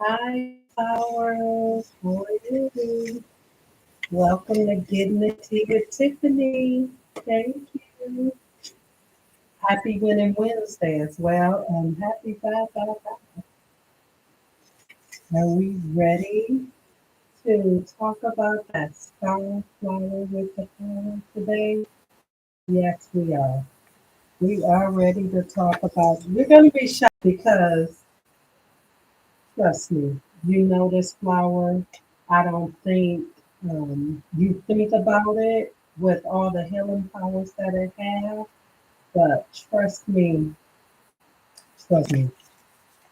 Hi, flowers. How are you? Welcome to Getting the Tea with Tiffany. Thank you. Happy Winning Wednesday as well, and happy 555. Are we ready to talk about that star flower with the power today? Yes, we are. We are ready to talk about. You're going to be shocked because, trust me, you know this flower. I don't think you think about it with all the healing powers that it has, but trust me,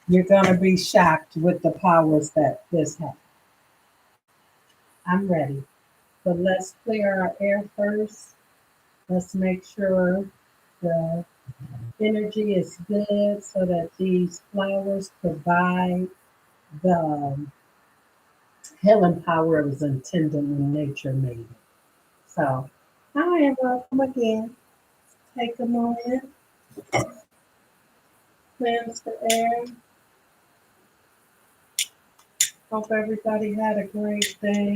you're gonna be shocked with the powers that this has. I'm ready, but let's clear our air first. Let's make sure the energy is good so that these flowers provide the healing power it was intended when nature made it. So, hi and welcome again. Take a moment, cleanse the air. Hope everybody had a great day.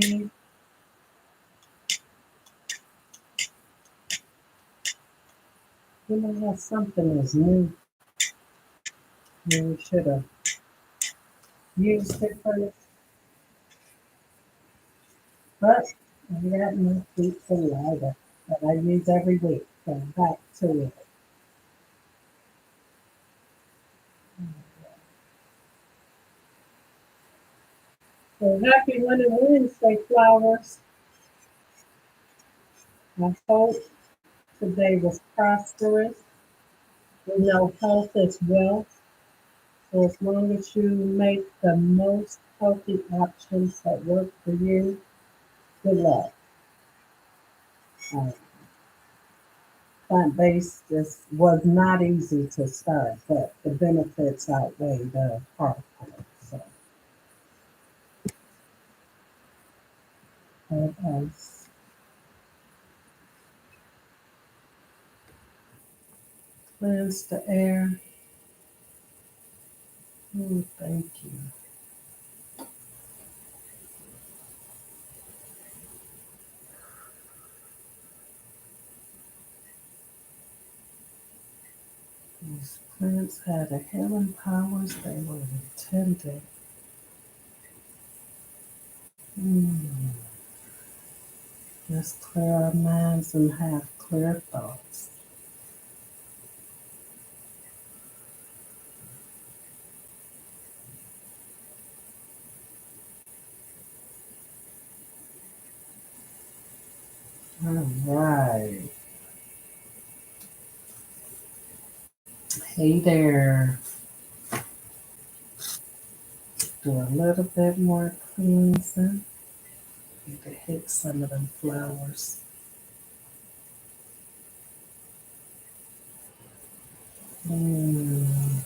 You know how something is new. You should have used it first, but I got my feet lighter that I use every week. So back to it. So happy Winter Wednesday, flowers. I hope today was prosperous. We know health is wealth. So as long as you make the most healthy options that work for you, good luck. Um, Plant-based just was not easy to start, but the benefits outweigh the hard part. So let us cleanse the air. Oh, thank you. These plants had the healing powers they were intended. Mm. Let's clear our minds and have clear thoughts. All right. Hey there. Do a little bit more cleansing. Need to hit some of them flowers. Mm.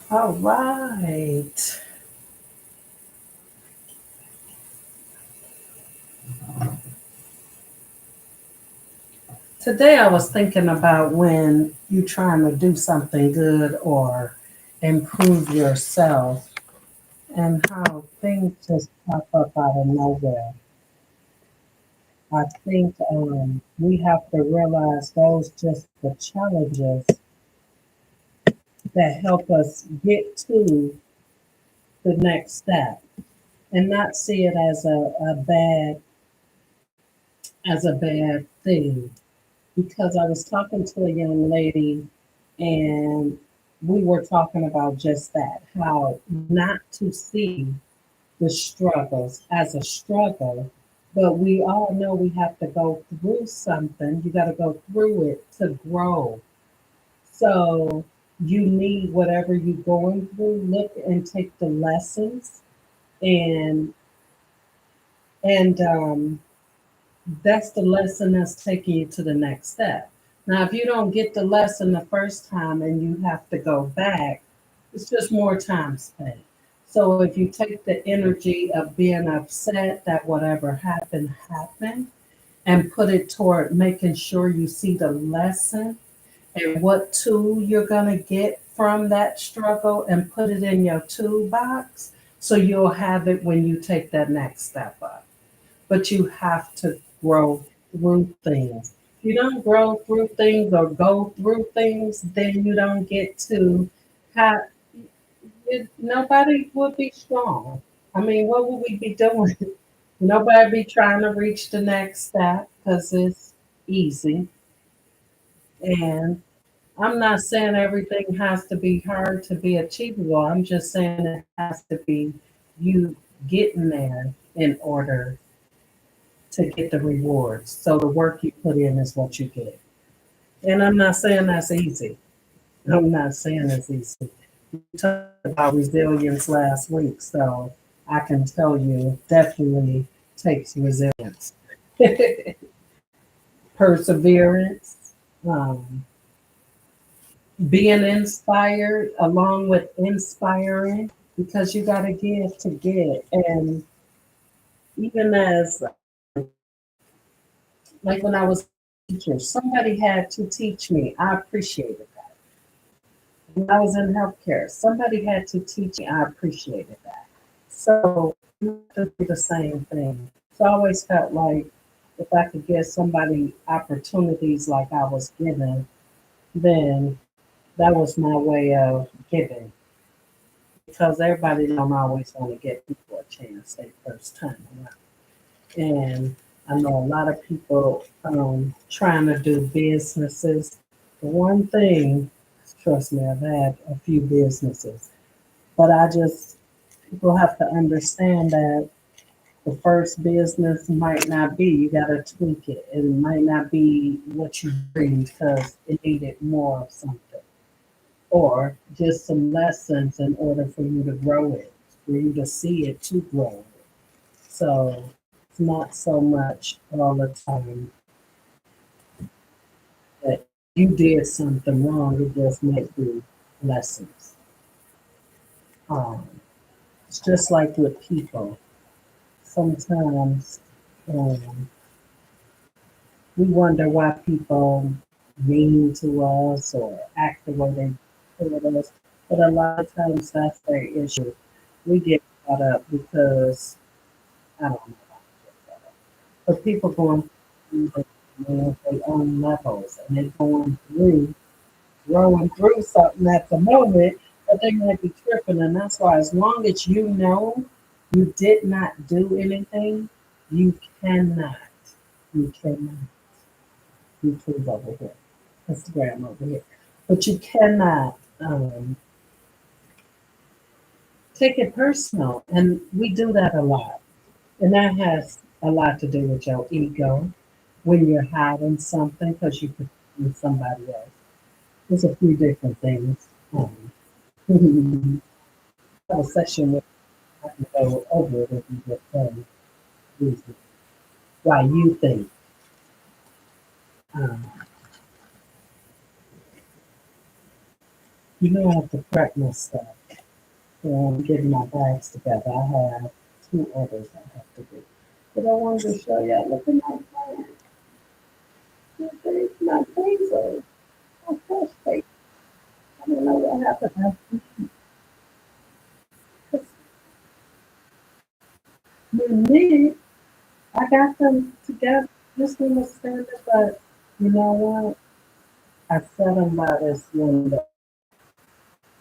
All right. Today I was thinking about when you're trying to do something good or improve yourself and how things just pop up out of nowhere. I think we have to realize those just the challenges that help us get to the next step and not see it as a bad thing. Because I was talking to a young lady and we were talking about just that, how not to see the struggles as a struggle, but we all know we have to go through something. You got to go through it to grow. So you need whatever you're going through, look and take the lessons and and that's the lesson that's taking you to the next step. Now, if you don't get the lesson the first time and you have to go back, it's just more time spent. So if you take the energy of being upset that whatever happened, happened, and put it toward making sure you see the lesson and what tool you're going to get from that struggle and put it in your toolbox so you'll have it when you take that next step up. But you have to grow through things. If you don't grow through things or go through things, then you don't get to have nobody would be strong. I mean, what would we be doing? Nobody be trying to reach the next step because it's easy. And I'm not saying everything has to be hard to be achievable. I'm just saying it has to be you getting there in order to get the rewards. So the work you put in is what you get. And I'm not saying that's easy. I'm not saying it's easy. We talked about resilience last week, so I can tell you definitely takes resilience, perseverance, um, being inspired along with inspiring because you got to give to get. And even as, like when I was a teacher, somebody had to teach me. I appreciated that. When I was in healthcare, somebody had to teach me. I appreciated that. So you have to do the same thing. So I always felt like if I could give somebody opportunities like I was given, then that was my way of giving. Because everybody don't always want to give people a chance their first time around. And I know a lot of people trying to do businesses. The one thing, trust me, I've had a few businesses, but I just, people have to understand that the first business might not be, you got to tweak it. It might not be what you dreamed because it needed more of something or just some lessons in order for you to grow it, for you to see it to grow it. So it's not so much all the time that you did something wrong, it just might be lessons. Um, it's just like with people. Sometimes um, we wonder why people mean to us or act the way they do with us. But a lot of times that's their issue. We get caught up because I don't know. But people going through their own levels and they're going through, growing through something at the moment, but they might be tripping. And that's why, as long as you know you did not do anything, you cannot, you cannot, YouTube over here, Instagram over here, but you cannot take it personal. And we do that a lot. And that has a lot to do with your ego when you're hiding something because you could with somebody else. There's a few different things. A session with I can go over it if you get reason why you think. Um, you know, I have to prep my stuff. So I'm getting my bags together. I have two orders I have to do. But I wanted to show y'all. Look at my bag. My basil. My fresh basil. I don't know what happened. I minute. I got them together. This one was standing, but you know what? I set them by this window,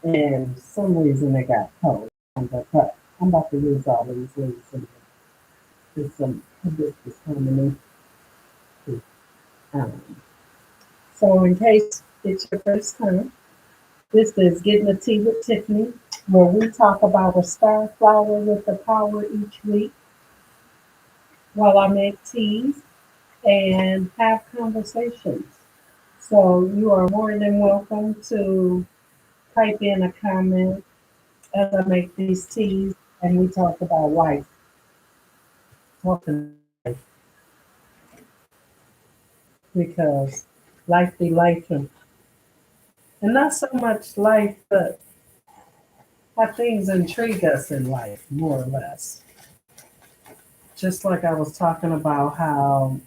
and for some reason they got cold. But I'm about to use all these leaves and do some hibiscus harmony. Um, so, in case it's your first time, this is Getting a Tea with Tiffany, where we talk about a star flower with the power each week while I make teas and have conversations. So you are more than welcome to type in a comment as I make these teas and we talk about life, talking because life be life and not so much life, but how things intrigue us in life, more or less. Just like I was talking about how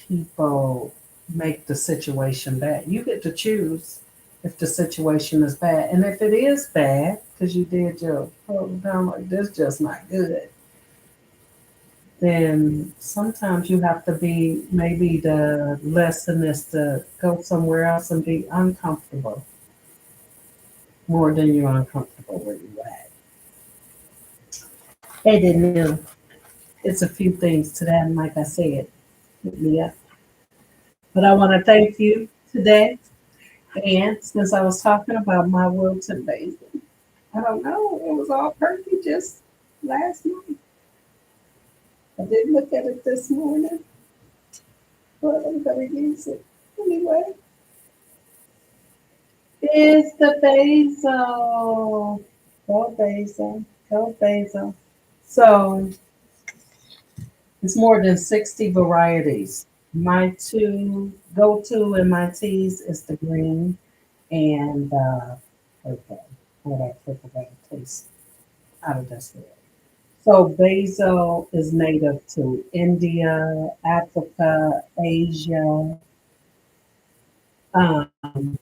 people make the situation bad. You get to choose if the situation is bad. And if it is bad, because you did your program like this just not good, then sometimes you have to be, maybe the lesson is to go somewhere else and be uncomfortable more than you're uncomfortable where you at. Hey, didn't know. It's a few things to that, and like I said, hit me up. But I want to thank you today. And since I was talking about my wilted basil, I don't know, it was all perfect just last night. I didn't look at it this morning, but I'm going to use it anyway. It's the basil. Go basil. Go basil. So it's more than 60 varieties. My two go to in my teas is the green and purple. Or that purple that tastes out of this world. So basil is native to India, Africa, Asia. Um,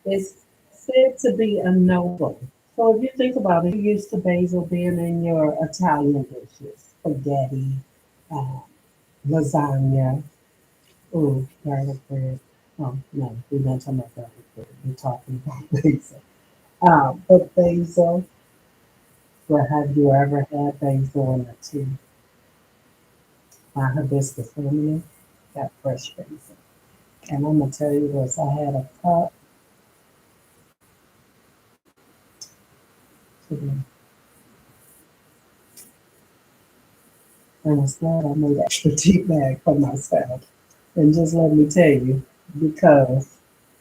it's said to be a noble. So if you think about it, you're used to basil being in your Italian dishes, spaghetti, um, lasagna, ooh, garlic bread. Oh no, we're not talking about garlic bread. We're talking about basil. But basil, well, have you ever had basil in a tea? My hibiscus lemon, got fresh basil. And I'm gonna tell you this, I had a cup today, and instead I made extra tea bag for myself. And just let me tell you, because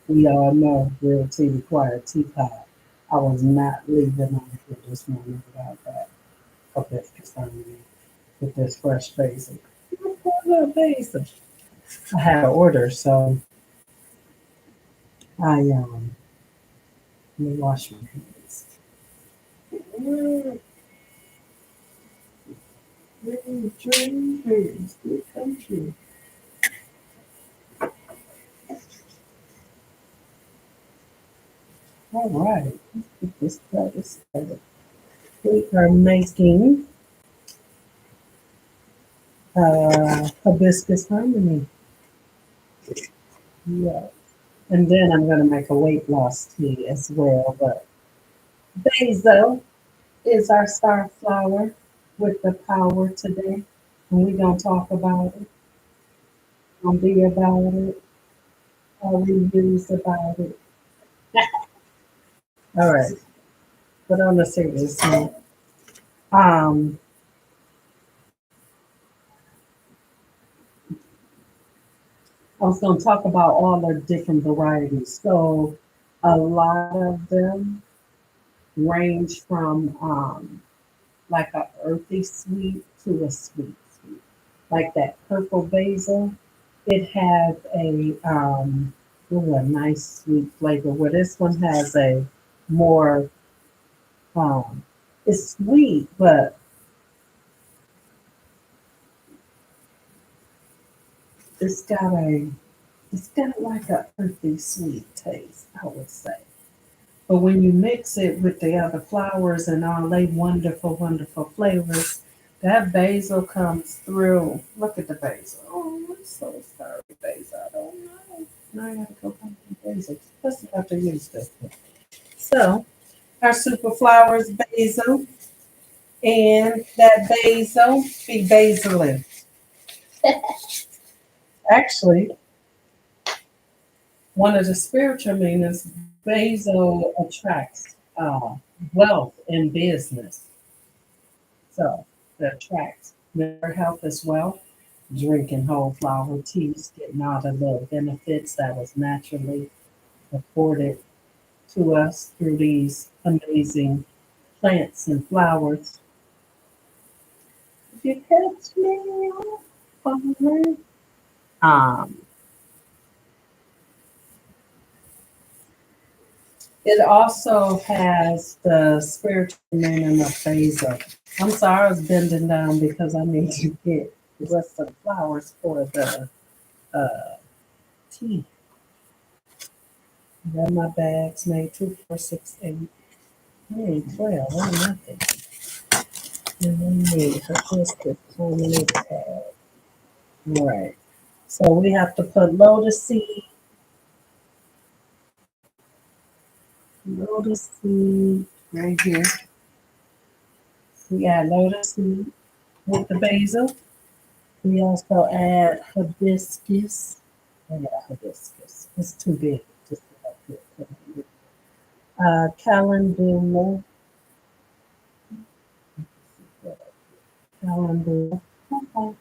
we all know real tea requires teapot. I was not leaving on here this morning without that hibiscus lemon with this fresh basil. Poor basil. I had to order, so let me wash my hands. Mm, dreams, good country. All right, let's get this started. We are making hibiscus harmony. Yeah. And then I'm going to make a weight loss tea as well. But basil is our star flower with the power today. And we're going to talk about it, going to be about it, our reviews about it. All right. But on the serious note, um, I was going to talk about all the different varieties. So a lot of them range from like a earthy sweet to a sweet sweet. Like that purple basil, it has a nice sweet flavor. Where this one has a more um, it's sweet, but it's got a it's got like a earthy sweet taste, I would say. But when you mix it with the other flowers and all they wonderful, wonderful flavors, that basil comes through. Look at the basil. Oh, I'm so sorry, basil. I don't know. Now I gotta go back to basil. Let's have to use this one. So, our super flowers basil, and that basil be basiling. Actually, one of the spiritual meanings, basil attracts wealth in business. So that attracts their health as well. Drinking whole flower teas, getting all the little benefits that was naturally afforded to us through these amazing plants and flowers. If you catch me, fine. Um, It also has the spiritual meaning of basil. I'm sorry, I was bending down because I need to get the rest of the flowers for the uh, tea. I got my bags made 2, 4, 6, 8. I need 12. Oh, nothing. And then need hibiscus permanent tab. Right. So we have to put lotus seed right here. We add lotus seed with the basil. We also add hibiscus. Oh yeah, hibiscus. It's too big. Just about good. Calendula. Calendula. Okay.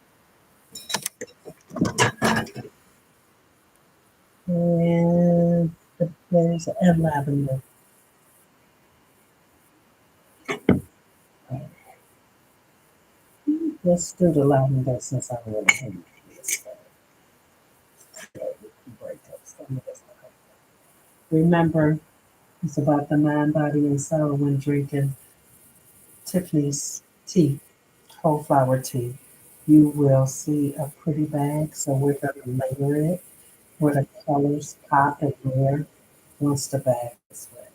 And the basil and lavender. Let's do the lavender since I really hate this. Break up some of this. Remember, it's about the mind, body, and soul when drinking Tiffany's tea, whole flower tea. You will see a pretty bag, so we're going to layer it where the colors pop and wear once the bag is ready.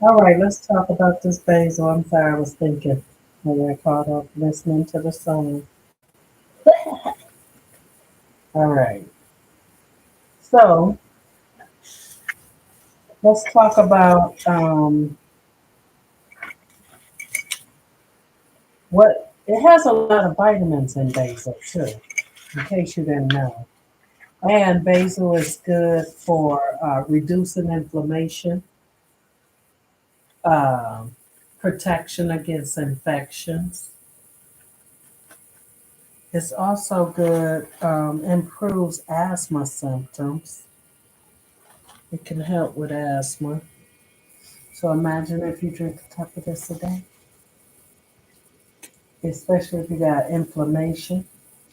All right, let's talk about this basil. I'm sorry, I was thinking when I caught up listening to the song. All right, so let's talk about what it has a lot of vitamins in basil too, in case you didn't know. And basil is good for reducing inflammation, um, protection against infections. It's also good, improves asthma symptoms. It can help with asthma. So imagine if you drink a cup of this a day, especially if you got inflammation.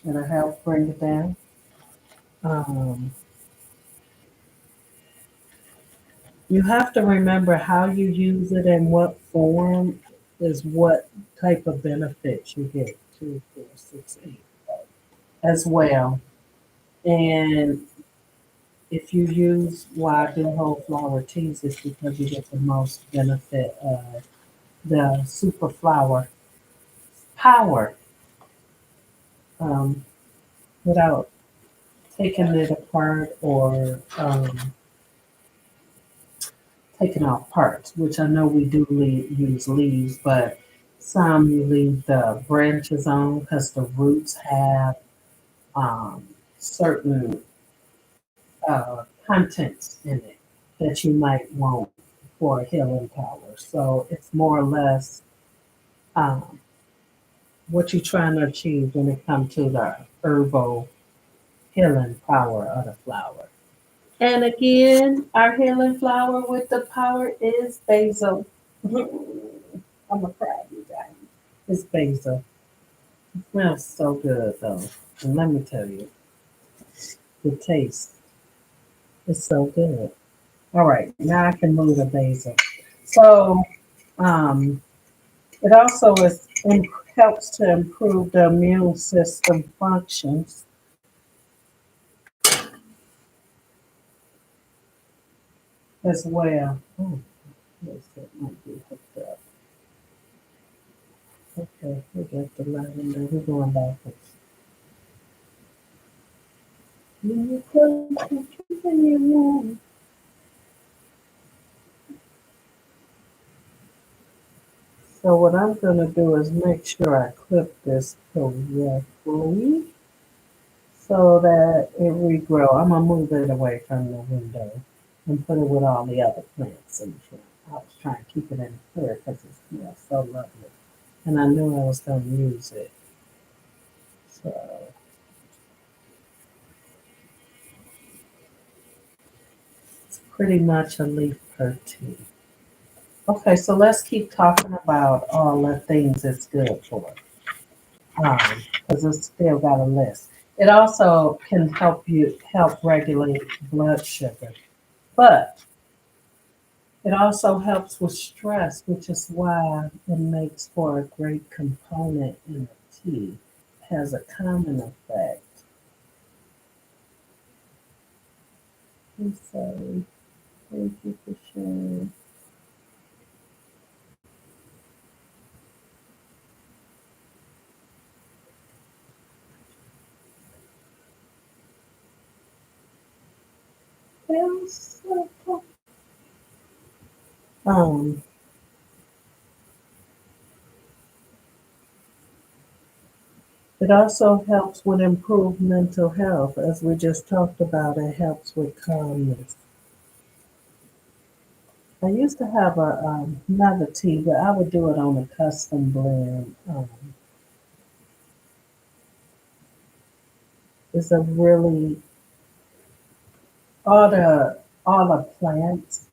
It'll help bring it down. Um, you have to remember how you use it and what form is what type of benefits you get. 2, 4, 6, 8 as well. And if you use why I do whole flower teas, it's because you get the most benefit of the super flower power um, without taking it apart or taking out parts, which I know we do use leaves, but some you leave the branches on because the roots have um, certain contents in it that you might want for healing power. So it's more or less um, what you're trying to achieve when it comes to the herbal healing power of the flower. And again, our healing flower with the power is basil. I'm a crab, you guys. It's basil. It smells so good though. And let me tell you, the taste is so good. All right, now I can move the basil. So um, it also helps to improve the immune system functions as well. Oh, yes, that might be hooked up. Okay, we got the lavender. We're going backwards. You put in your room. So what I'm going to do is make sure I clip this correctly so that it regrow. I'm going to move it away from the window and put it with all the other plants in front. I was trying to keep it in clear because it smells so lovely. And I knew I was going to use it. So it's pretty much a leaf per tea. Okay, so let's keep talking about all the things it's good for. Because it's still got a list. It also can help regulate blood sugar, but it also helps with stress, which is why it makes for a great component in a tea. It has a calming effect. I'm sorry. Thank you for sharing. Feels so- Um, it also helps with improved mental health, as we just talked about. It helps with calmness. I used to have another tea, but I would do it on a custom blend. It's a really all the plants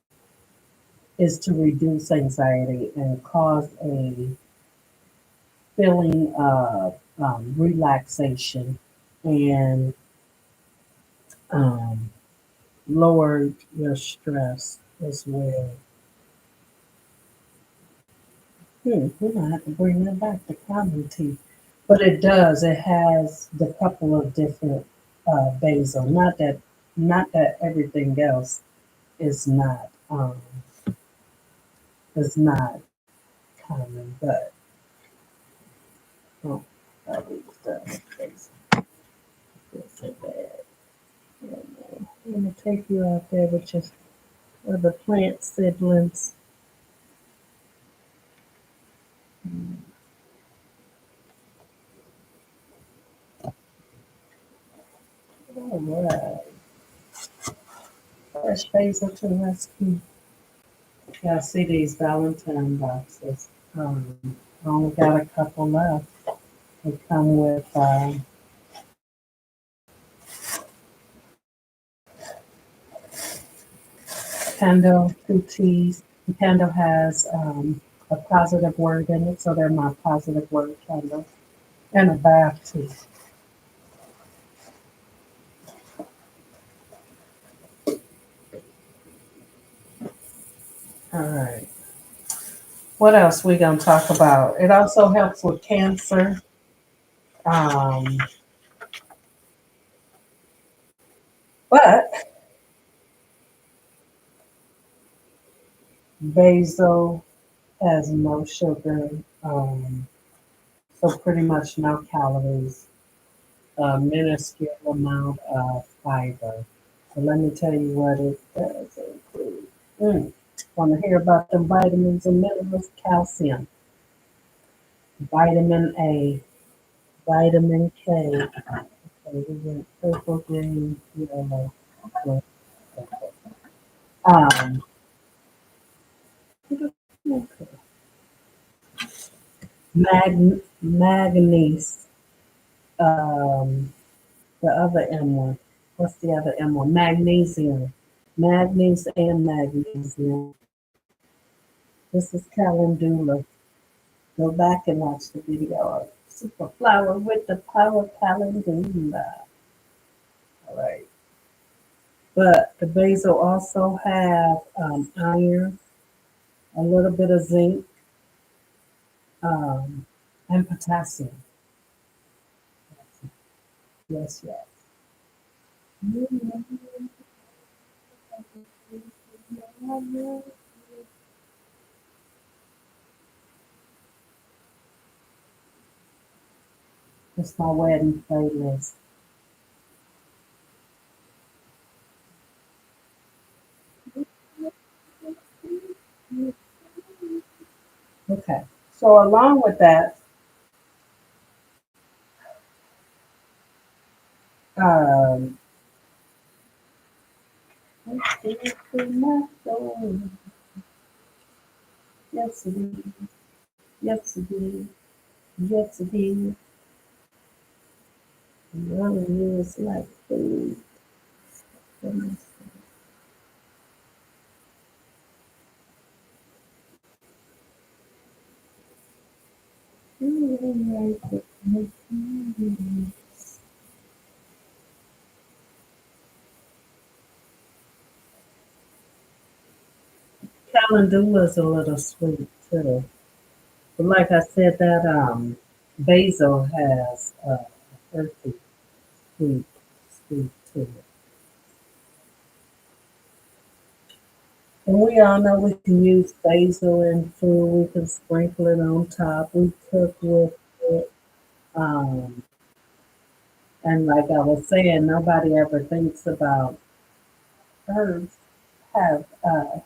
is to reduce anxiety and cause a feeling of relaxation and um, lower your stress as well. We're gonna have to bring that back to common tea, but it does. It has the couple of different basil. Not that everything else is not common, but oh, that was the basil. It's so bad. Yeah, no. I'm gonna take you out there with your other plant siblings. All right, fresh basil to the rescue. Yeah, I see these Valentine boxes. I only got a couple left. They come with candle, two teas. The candle has a positive word in it, so they're my positive word candle. And a bath tea. All right. What else we gonna talk about? It also helps with cancer. Um, but basil has no sugar, so pretty much no calories, a minuscule amount of fiber. So let me tell you what it does include. Want to hear about the vitamins and minerals? Calcium, vitamin A, vitamin K. Okay, we went purple, green, yellow. Blue. Um, okay. Magnesium. Um, the other M one. What's the other M one? Magnesium. Magnesium and magnesium. This is calendula. Go back and watch the video of Super Flower with the power calendula. All right. But the basil also have iron, a little bit of zinc, um, and potassium. Yes, yes. It's my wedding playlist. Okay. So along with that, um, yes, it is. Yes, it is. Yes, it is. It really is like food. Goodness. Really like it. Calendula is a little sweet too. But like I said, that basil has earthy sweet, sweet to it. And we all know we can use basil in food. We can sprinkle it on top. We cook with it. Um, and like I was saying, nobody ever thinks about herbs have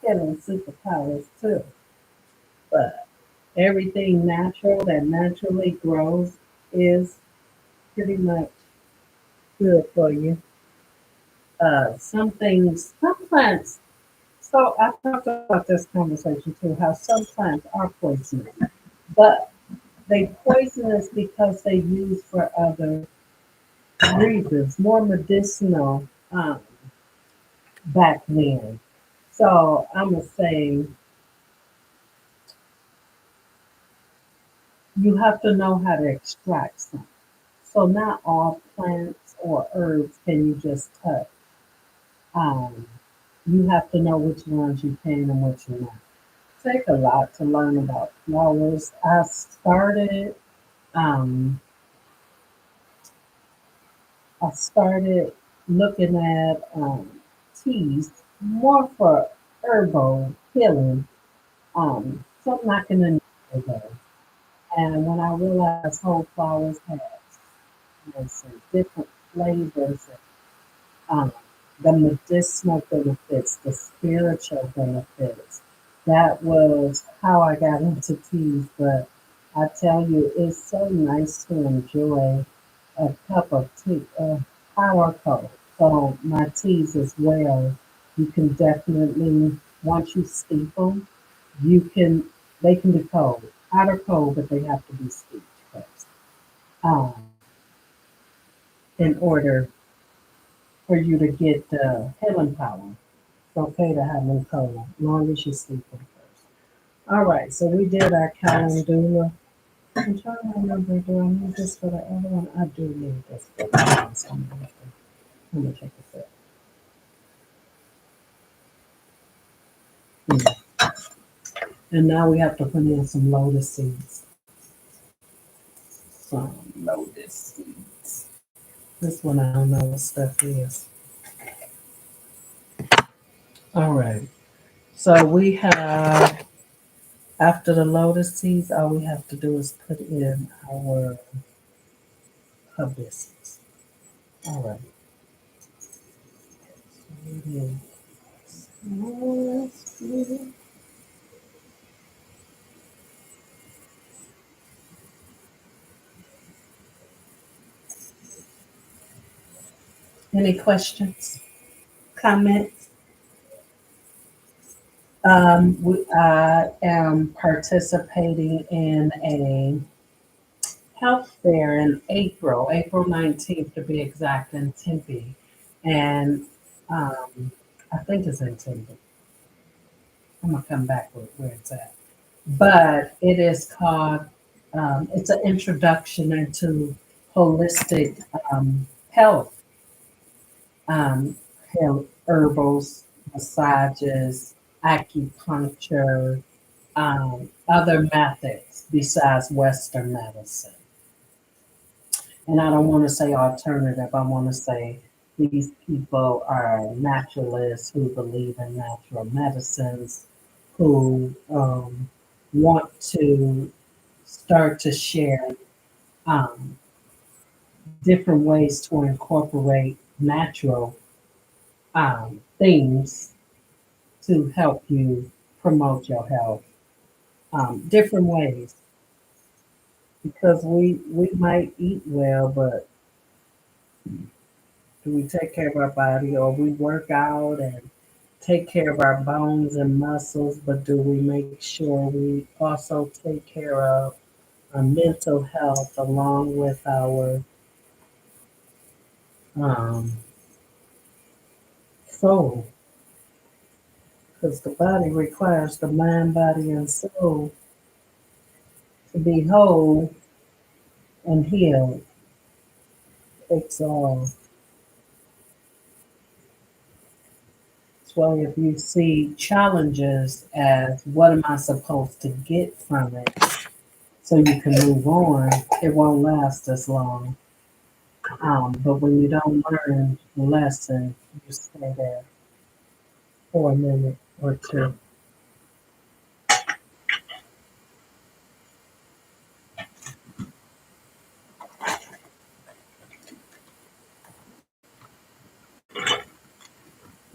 healing superpowers too. But everything natural that naturally grows is pretty much good for you. Some things, some plants. So I talked about this conversation too. How some plants are poisonous, but they poisonous because they use for other reasons, more medicinal back then. So I'm gonna say you have to know how to extract some. So not all plants or herbs can you just touch. Um, you have to know which ones you can and which you're not. Take a lot to learn about flowers. Um, I started looking at teas more for herbal healing. Something I can enjoy. And when I realized whole flowers have some different flavors, um, the medicinal benefits, the spiritual benefits, that was how I got into teas. But I tell you, it's so nice to enjoy a cup of tea, power cold. So my teas as well, you can definitely, once you steep them, you can, they can be cold, hot or cold, but they have to be steeped first. Um, in order for you to get the healing power. It's okay to have them cold, as long as you sleep them first. All right, so we did our calendula. I'm trying to remember, do I need this for the other one? I do need this for the other one, so I'm gonna take a sip. Mm. And now we have to put in some lotus seeds. Some lotus seeds. This one I don't know what stuff is. All right. So we have, after the lotus seeds, all we have to do is put in our hibiscus. All right. Any questions, comments? I am participating in a health fair in April, April 19th to be exact, in Tempe. And I think it's in Tempe. I'm going to come back with where it's at. But it is called, it's an introduction into holistic health, um, herbals, massages, acupuncture, other methods besides Western medicine. And I don't want to say alternative, I want to say these people are naturalists who believe in natural medicines, who want to start to share um, different ways to incorporate natural things to help you promote your health. Different ways, because we might eat well, but do we take care of our body, or we work out and take care of our bones and muscles, but do we make sure we also take care of our mental health along with our um, soul, because the body requires the mind, body, and soul to be whole and healed. It's all. So if you see challenges as what am I supposed to get from it so you can move on, it won't last as long. But when you don't learn the lesson, you stay there for a minute or two.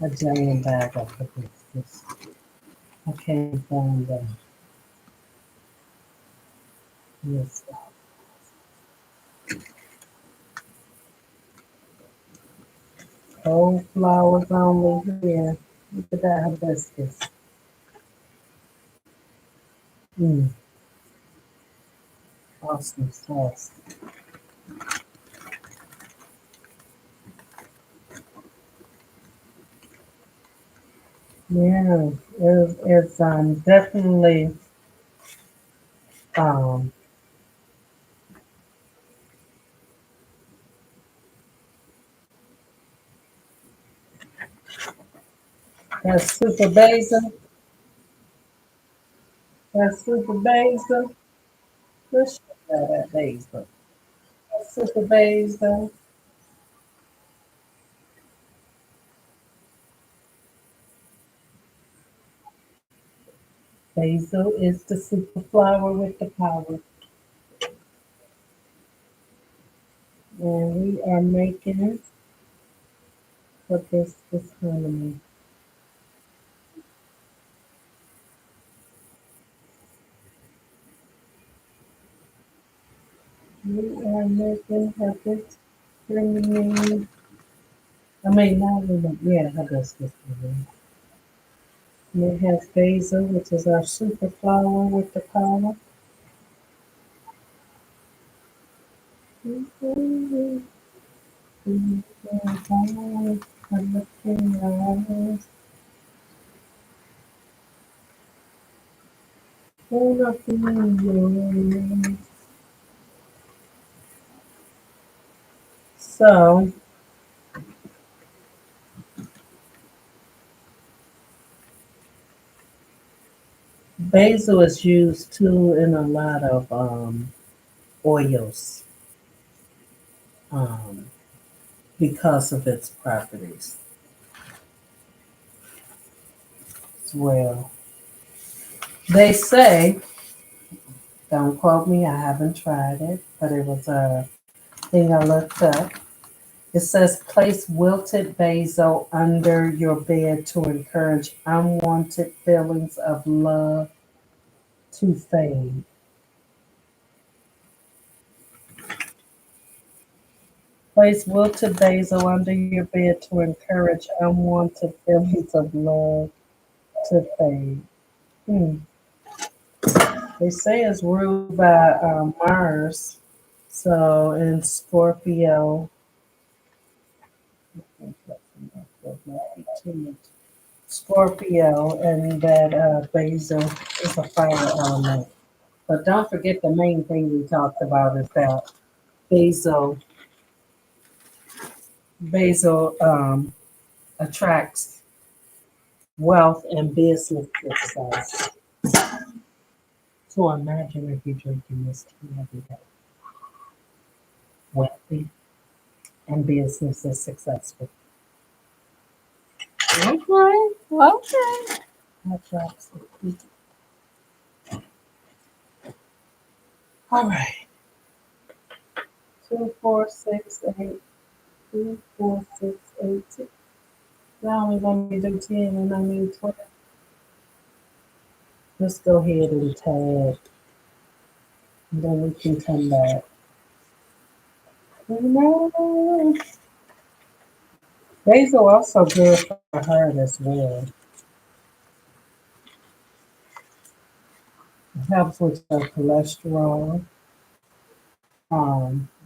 A giant bag of hibiscus. I can't find this whole flowers only here. Look at that hibiscus. Mm, awesome sauce. Yeah, it's definitely um that's super basil. That's super basil. Let's try that basil. That's super basil. Basil is the super flower with the power. And we are making hibiscus honey. We are making hibiscus honey. I mean, not even, yeah, hibiscus honey. And it has basil, which is our super flower with the power. So, basil is used too in a lot of oils um, because of its properties as well. They say, don't quote me, I haven't tried it, but it was a thing I looked up. It says place wilted basil under your bed to encourage unwanted feelings of love to fade. Place wilted basil under your bed to encourage unwanted feelings of love to fade. Hmm. They say it's ruled by Mars. So in Scorpio, Scorpio, and that basil is a fire element. But don't forget the main thing we talked about is that basil, basil attracts wealth and business success. So imagine if you're drinking this tea every day, wealthy and business is successful. Okay, okay. Attracts. All right. 2, 4, 6, 8. 2, 4, 6, 8. Now only let me do 10 and I need 12. Let's go ahead and tag, and then we can come back. No. Basil also good for the heart as well. It helps with your cholesterol.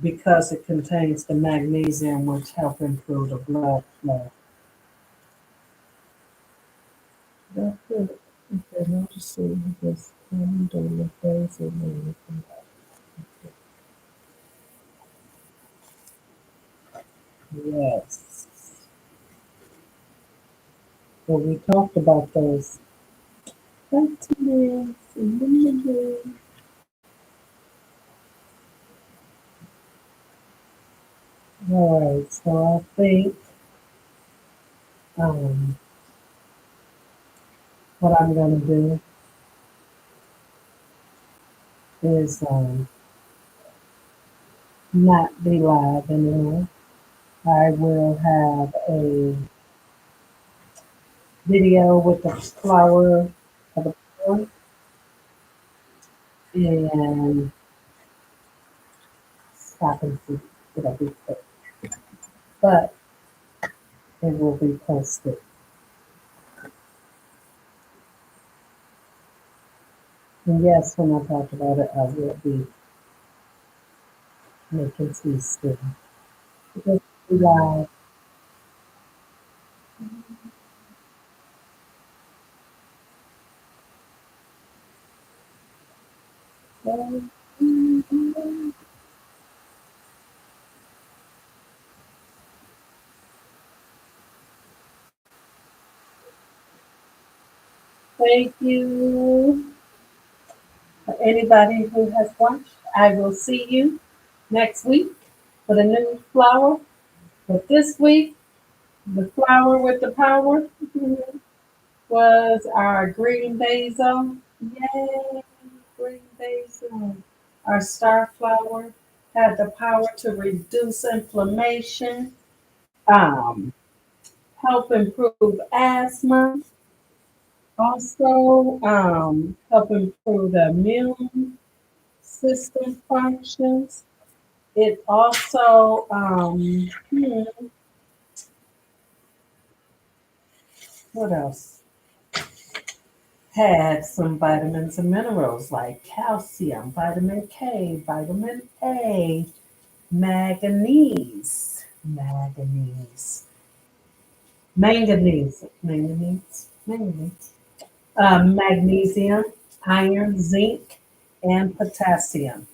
because it contains the magnesium, which help improve the blood flow. That's it. Okay, now just see this candle face and yes. Well, we talked about those vitamins and minerals. All right, so I think um, what I'm going to do is not be live anymore. I will have a video with the flower of the flower and stop and see. It'll be quick, but it will be posted. And yes, when I talk about it, I will be making tea still. Because live. Thank you. For anybody who has watched, I will see you next week with a new flower. But this week, the flower with the power was our green basil. Yay, green basil. Our star flower had the power to reduce inflammation, um, help improve asthma, also help improve the immune system functions. It also, what else? Had some vitamins and minerals like calcium, vitamin K, vitamin A, manganese, magnesium, iron, zinc, and potassium.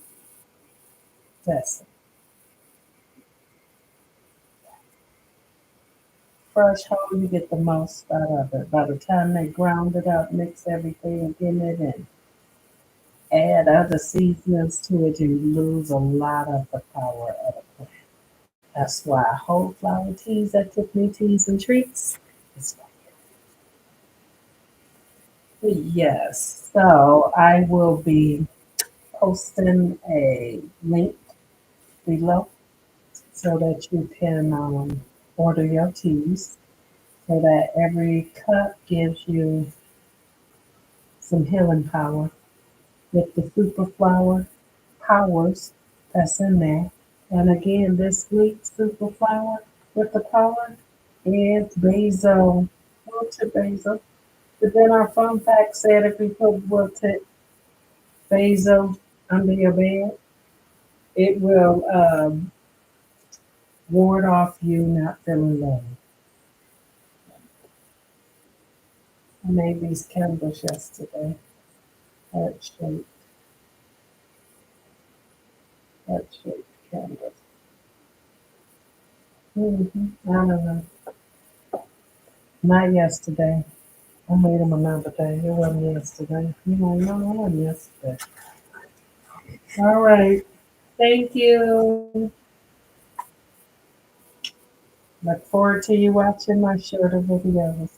That's fresh whole, you get the most out of it. By the time they ground it up, mix everything in it, and add other seasonings to it, you lose a lot of the power of the plant. That's why whole flower teas at Tiffany Teas and Treats is yes. So I will be posting a link below so that you can order your teas so that every cup gives you some healing power with the super flower powers that's in there. And again, this week's super flower with the power is basil, wilted basil. But then our fun fact said if we put wilted basil under your bed, it will ward off you not feeling low. I made these candles yesterday. Heart shaped, heart shaped candles. I don't know. Not yesterday. I made them another day. It wasn't yesterday. You know, no, it wasn't yesterday. All right. Thank you. Look forward to you watching my shorter videos.